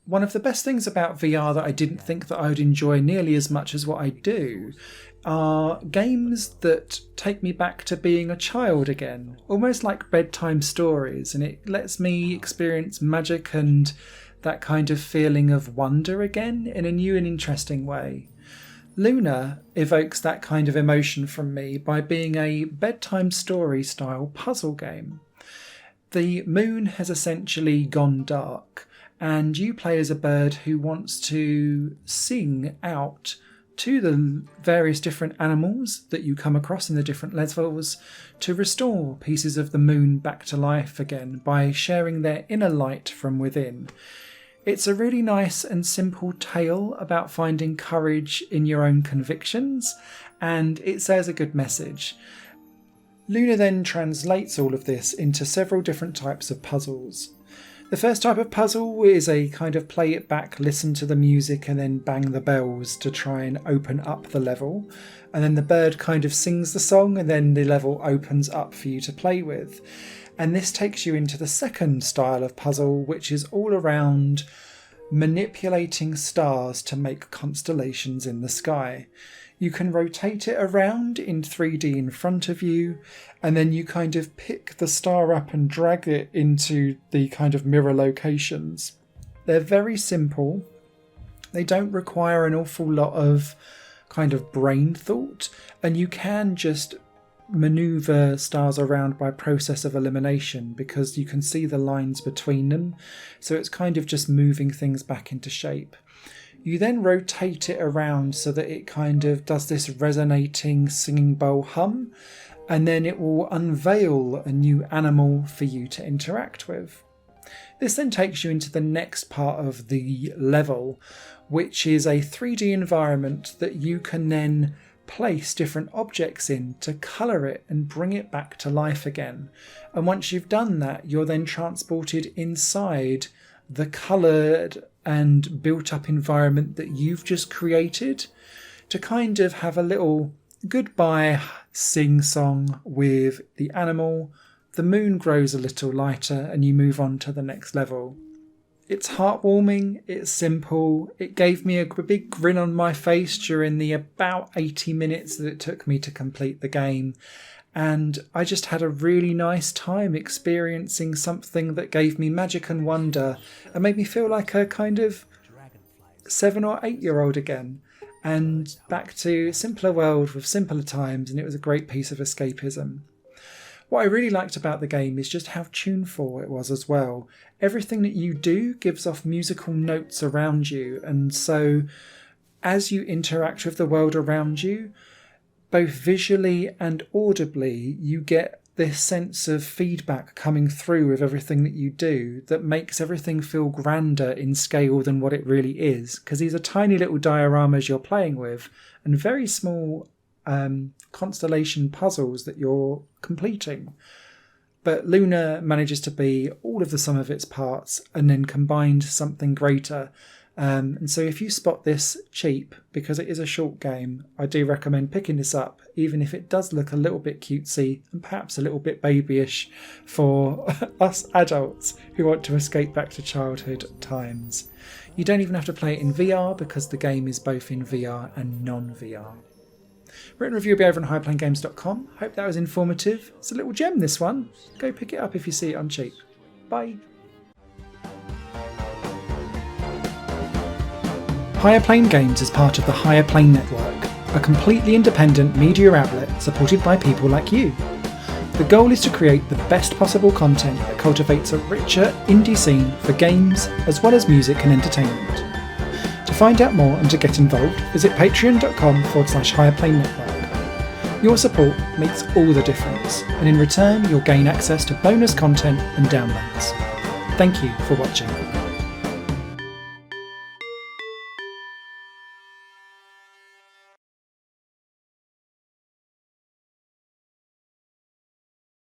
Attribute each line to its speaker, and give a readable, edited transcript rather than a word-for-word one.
Speaker 1: One of the best things about VR that I didn't think that I would enjoy nearly as much as what I do are games that take me back to being a child again, almost like bedtime stories, and it lets me experience magic and that kind of feeling of wonder again in a new and interesting way. Luna evokes that kind of emotion from me by being a bedtime story style puzzle game. The moon has essentially gone dark, and you play as a bird who wants to sing out to the various different animals that you come across in the different levels to restore pieces of the moon back to life again by sharing their inner light from within. It's a really nice and simple tale about finding courage in your own convictions, and it says a good message. Luna then translates all of this into several different types of puzzles. The first type of puzzle is a kind of play it back, listen to the music and then bang the bells to try and open up the level. And then the bird kind of sings the song and then the level opens up for you to play with. And this takes you into the second style of puzzle, which is all around manipulating stars to make constellations in the sky. You can rotate it around in 3D in front of you, and then you kind of pick the star up and drag it into the kind of mirror locations. They're very simple. They don't require an awful lot of kind of brain thought, and you can just maneuver stars around by process of elimination because you can see the lines between them. So it's kind of just moving things back into shape. You then rotate it around so that it kind of does this resonating singing bowl hum, and then it will unveil a new animal for you to interact with. This then takes you into the next part of the level, which is a 3D environment that you can then place different objects in to colour it and bring it back to life again. And once you've done that, you're then transported inside the coloured and built up environment that you've just created to kind of have a little goodbye sing-song with the animal. The moon grows a little lighter and you move on to the next level. It's heartwarming, it's simple, it gave me a big grin on my face during the about 80 minutes that it took me to complete the game, and I just had a really nice time experiencing something that gave me magic and wonder and made me feel like a kind of 7 or 8 year old again, and back to a simpler world with simpler times, and it was a great piece of escapism. What I really liked about the game is just how tuneful it was as well. Everything that you do gives off musical notes around you, and so as you interact with the world around you, both visually and audibly, you get this sense of feedback coming through with everything that you do that makes everything feel grander in scale than what it really is, because these are tiny little dioramas you're playing with and very small constellation puzzles that you're completing. But Luna manages to be all of the sum of its parts and then combined something greater. And so if you spot this cheap, because it is a short game, I do recommend picking this up, even if it does look a little bit cutesy and perhaps a little bit babyish for us adults who want to escape back to childhood times. You don't even have to play it in VR because the game is both in VR and non-VR. Written review will be over on highplanegames.com. Hope that was informative. It's a little gem, this one. Go pick it up if you see it on cheap. Bye. Higher Plane Games is part of the Higher Plane Network, a completely independent media outlet supported by people like you. The goal is to create the best possible content that cultivates a richer indie scene for games as well as music and entertainment. To find out more and to get involved, visit patreon.com/higherplane-network. Your support makes all the difference, and in return you'll gain access to bonus content and downloads. Thank you for watching.